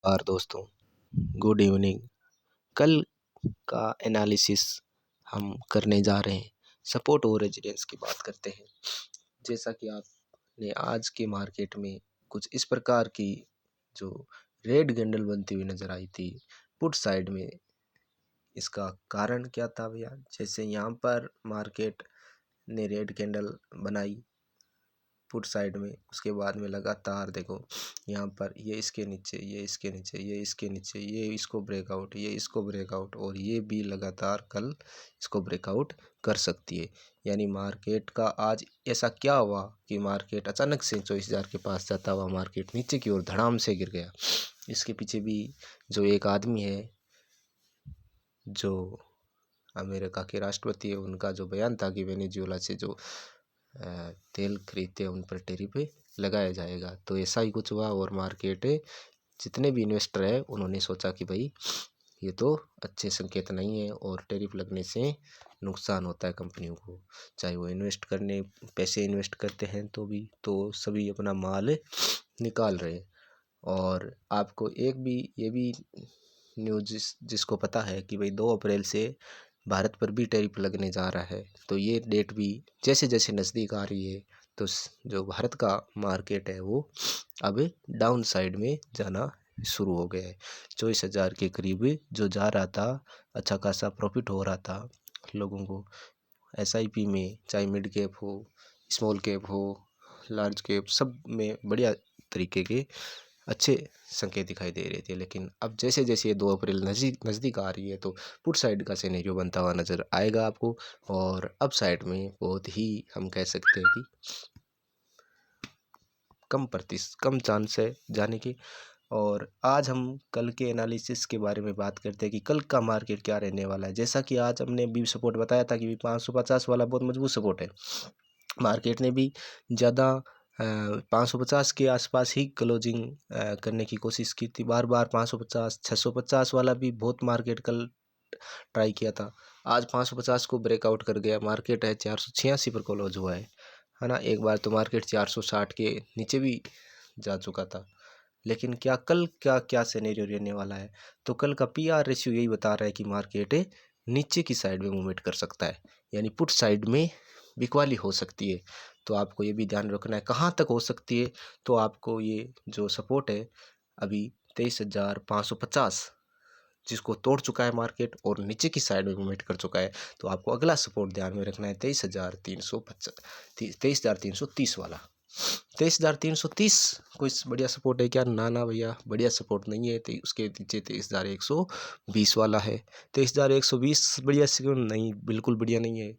और दोस्तों, good evening. कल का एनालिसिस हम करने जा रहे हैं। सपोर्ट और रेजिस्टेंस की बात करते हैं। जैसा कि आपने आज के मार्केट में कुछ इस प्रकार की जो रेड कैंडल बनती हुई नज़र आई थी पुट साइड में, इसका कारण क्या था भैया? जैसे यहाँ पर मार्केट ने रेड कैंडल बनाई पुट साइड में, उसके बाद में लगातार देखो यहाँ पर ये इसके नीचे, ये इसके नीचे, ये इसके नीचे, ये इसको ब्रेकआउट, ये इसको ब्रेकआउट, और ये भी लगातार कल इसको ब्रेकआउट कर सकती है। यानी मार्केट का आज ऐसा क्या हुआ कि मार्केट अचानक से 24,000 के पास जाता हुआ मार्केट नीचे की ओर धड़ाम से गिर गया। इसके पीछे भी जो एक आदमी है, जो अमेरिका के राष्ट्रपति है, उनका जो बयान था कि वेनेजुएला से जो तेल खरीदते हैं उन पर टैरिफ लगाया जाएगा, तो ऐसा ही कुछ हुआ। और मार्केट जितने भी इन्वेस्टर है उन्होंने सोचा कि भाई ये तो अच्छे संकेत नहीं है और टैरिफ लगने से नुकसान होता है कंपनियों को, चाहे वो पैसे इन्वेस्ट करते हैं तो सभी अपना माल निकाल रहे हैं। और आपको ये भी न्यूज़ जिसको पता है कि भाई 2 अप्रैल से भारत पर भी टैरिफ लगने जा रहा है, तो ये डेट भी जैसे जैसे नज़दीक आ रही है तो जो भारत का मार्केट है वो अब डाउन साइड में जाना शुरू हो गया है। 24,000 के करीब जो जा रहा था, अच्छा खासा प्रॉफिट हो रहा था लोगों को। एसआईपी में चाहे मिड कैप हो, स्मॉल कैप हो, लार्ज कैप, सब में बढ़िया तरीके के अच्छे संकेत दिखाई दे रहे थे। लेकिन अब जैसे जैसे ये 2 अप्रैल नज़दीक आ रही है तो पुट साइड का सिनेरियो बनता हुआ नज़र आएगा आपको, और अप साइड में बहुत ही हम कह सकते हैं कि कम चांस है जाने की। और आज हम कल के एनालिसिस के बारे में बात करते हैं कि कल का मार्केट क्या रहने वाला है। जैसा कि आज हमने भी सपोर्ट बताया था कि 550 वाला बहुत मजबूत सपोर्ट है। मार्केट ने भी ज़्यादा 550 के आसपास ही क्लोजिंग करने की कोशिश की थी। बार बार 550 650 वाला भी बहुत मार्केट कल ट्राई किया था। आज 550 को ब्रेकआउट कर गया। मार्केट है 486 पर क्लोज हुआ है ना। एक बार तो मार्केट 460 के नीचे भी जा चुका था। लेकिन कल क्या सिनेरियो रहने वाला है? तो कल का पीआर रेशियो यही बता रहा है कि मार्केट नीचे की साइड में मूवमेंट कर सकता है, यानी पुट साइड में बिकवाली हो सकती है। तो आपको ये भी ध्यान रखना है कहाँ तक हो सकती है। तो आपको ये जो सपोर्ट है अभी 23,550, जिसको तोड़ चुका है मार्केट और नीचे की साइड में मूवमेंट कर चुका है, तो आपको अगला सपोर्ट ध्यान में रखना है 23,330 वाला। 23,330 कोई बढ़िया सपोर्ट है क्या? ना ना भैया, बढ़िया सपोर्ट नहीं है। तो उसके नीचे 23,120 वाला है। 23,120 बढ़िया सिक्योर नहीं, बिल्कुल बढ़िया नहीं है।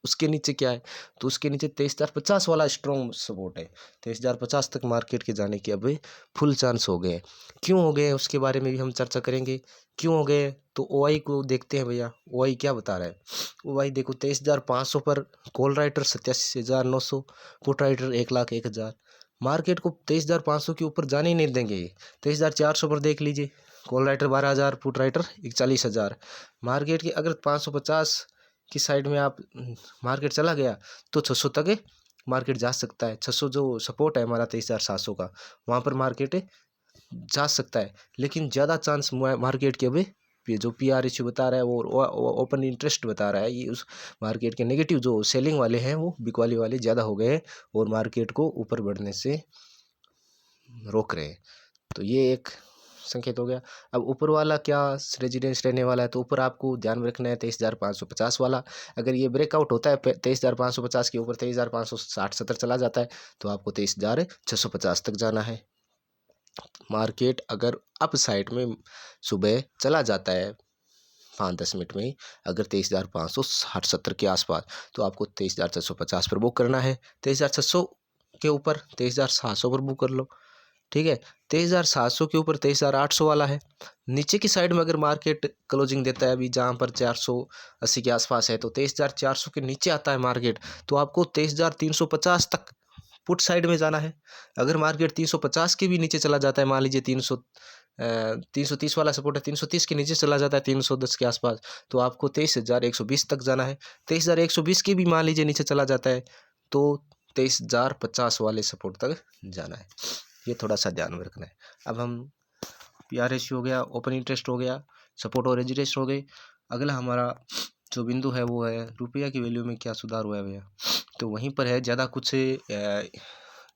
उसके नीचे क्या है? तो उसके नीचे 23,050 वाला स्ट्रॉन्ग सपोर्ट है। 23,050 तक मार्केट के जाने के अब फुल चांस हो गए। क्यों हो गए उसके बारे में भी हम चर्चा करेंगे। क्यों हो गए? तो ओआई को देखते हैं भैया, ओआई क्या बता रहा है। ओआई देखो 23,500 पर call writer 87,900, put writer 1,01,000। Market को 23,500 के ऊपर जाने ही नहीं देंगे। 23,400 पर देख लीजिए, call writer 12,000, put writer 41,000। Market के अगर 550 की साइड में आप मार्केट चला गया तो 600 तक मार्केट जा सकता है। 600 जो सपोर्ट है हमारा 23,700 का, वहाँ पर मार्केट जा सकता है। लेकिन ज़्यादा चांस मार्केट के अभी ये जो पीआर इश्यू बता रहा है वो ओपन इंटरेस्ट बता रहा है, ये उस मार्केट के नेगेटिव जो सेलिंग वाले हैं वो बिकवाली वाले ज़्यादा हो गए और मार्केट को ऊपर बढ़ने से रोक रहे हैं। तो ये एक संकेत हो गया। अब ऊपर वाला क्या रेजिडेंस रहने वाला है? तो ऊपर आपको ध्यान में रखना है 23,550 वाला। अगर ये ब्रेकआउट होता है 23,550 के ऊपर, 23,560-70 चला जाता है, तो आपको 23,650 तक जाना है। मार्केट अगर अप साइड में सुबह चला जाता है 5-10 मिनट में, अगर 23,560-70 के आसपास, तो आपको 23,650 पर बुक करना है। 23,600 के ऊपर 23,700 पर बुक कर लो, ठीक है। 23,700 के ऊपर 23,800 वाला है। नीचे की साइड में अगर मार्केट क्लोजिंग देता है अभी जहाँ पर 480 के आसपास है, तो 23,400 के नीचे आता है मार्केट, तो आपको 23,350 तक पुट साइड में जाना है। अगर मार्केट 350 के भी नीचे चला जाता है, मान लीजिए 330 वाला सपोर्ट है, 330 के नीचे चला जाता है 310 के आसपास, तो आपको 23,120 तक जाना है। 23,120 के भी मान लीजिए नीचे चला जाता है तो 23,050 वाले सपोर्ट तक जाना है। ये थोड़ा सा ध्यान में रखना है। अब हम PR रेशियो हो गया, ओपन इंटरेस्ट हो गया, सपोर्ट और रेजिस्टेंस हो गए। अगला हमारा जो बिंदु है वो है रुपया की वैल्यू में क्या सुधार हुआ है भैया, तो वहीं पर है। ज़्यादा कुछ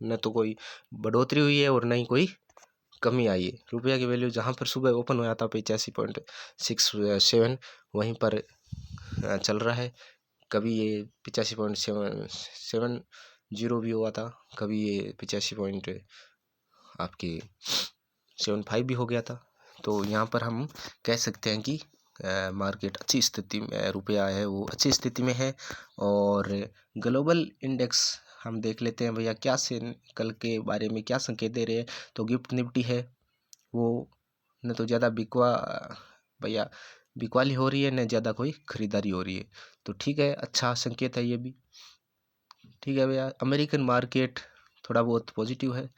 न तो कोई बढ़ोतरी हुई है और न ही कोई कमी आई है। रुपया की वैल्यू जहाँ पर सुबह ओपन हुआ था 85.67 वहीं पर चल रहा है। कभी ये 85.70 भी हुआ था, कभी ये 85.75 भी हो गया था। तो यहाँ पर हम कह सकते हैं कि मार्केट अच्छी स्थिति में, रुपया है वो अच्छी स्थिति में है। और ग्लोबल इंडेक्स हम देख लेते हैं भैया क्या से कल के बारे में क्या संकेत दे रहे हैं। तो गिफ्ट निफ्टी है वो न तो ज़्यादा बिकवाली हो रही है, न ज़्यादा कोई खरीदारी हो रही है। तो ठीक है, अच्छा संकेत है ये भी। ठीक है भैया, अमेरिकन मार्केट थोड़ा बहुत पॉजिटिव है,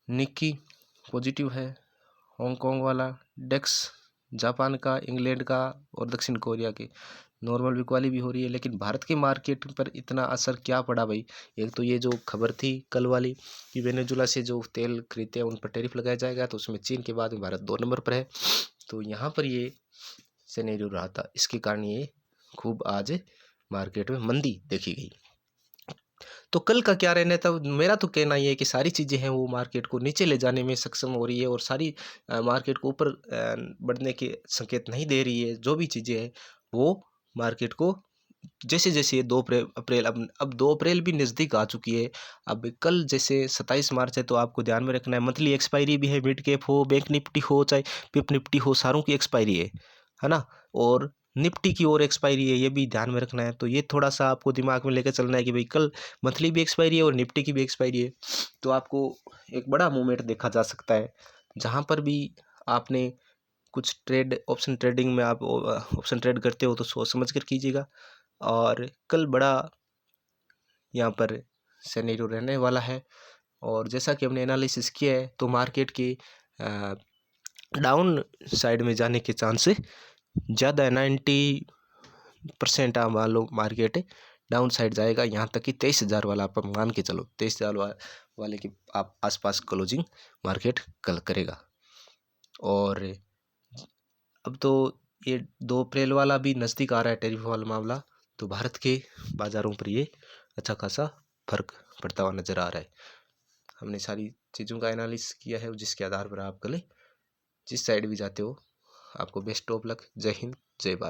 निक्की पॉजिटिव है, हांगकांग वाला डेक्स, जापान का, इंग्लैंड का और दक्षिण कोरिया के नॉर्मल बिकवाली भी हो रही है। लेकिन भारत के मार्केट पर इतना असर क्या पड़ा भाई। एक तो ये जो खबर थी कल वाली कि वेनेजुला से जो तेल खरीदते हैं उन पर टैरिफ लगाया जाएगा, तो उसमें चीन के बाद में भारत 2 नंबर पर है। तो यहाँ पर ये सिनेरियो रहा था, इसके कारण ये खूब आज मार्केट में मंदी देखी गई। तो कल का क्या रहना था, मेरा तो कहना ये है कि सारी चीज़ें हैं वो मार्केट को नीचे ले जाने में सक्षम हो रही है और सारी मार्केट को ऊपर बढ़ने के संकेत नहीं दे रही है। जो भी चीज़ें हैं वो मार्केट को जैसे जैसे 2 अप्रैल अब 2 अप्रैल भी नज़दीक आ चुकी है। अब कल जैसे 27 मार्च है, तो आपको ध्यान में रखना है मंथली एक्सपायरी भी है, मिड कैप हो, बैंक निफ्टी हो, चाहे पिप निफ्टी हो, सारों की एक्सपायरी है ना। और निफ्टी की और एक्सपायरी है, ये भी ध्यान में रखना है। तो ये थोड़ा सा आपको दिमाग में लेकर चलना है कि भाई कल मंथली भी एक्सपायरी है और निफ्टी की भी एक्सपायरी है। तो आपको एक बड़ा मूवमेंट देखा जा सकता है। जहाँ पर भी आपने कुछ ऑप्शन ट्रेडिंग में आप ऑप्शन ट्रेड करते हो तो सोच समझ कर कीजिएगा। और कल बड़ा यहाँ पर सिनेरियो रहने वाला है। और जैसा कि हमने एनालिसिस किया है तो मार्केट के डाउन साइड में जाने के चांस ज़्यादा है। 90% आप मान लो मार्केट डाउन साइड जाएगा। यहाँ तक कि 23,000 वाला आप मान के चलो, 23,000 वाले की आप आसपास क्लोजिंग मार्केट कल करेगा। और अब तो ये 2 अप्रैल वाला भी नज़दीक आ रहा है, टैरिफ वाला मामला। तो भारत के बाज़ारों पर ये अच्छा खासा फर्क पड़ता हुआ नज़र आ रहा है। हमने सारी चीज़ों का एनालिसिस किया है, जिसके आधार पर आप कल जिस साइड भी जाते हो आपको बेस्ट ऑफ लक। जय हिंद, जय भारत।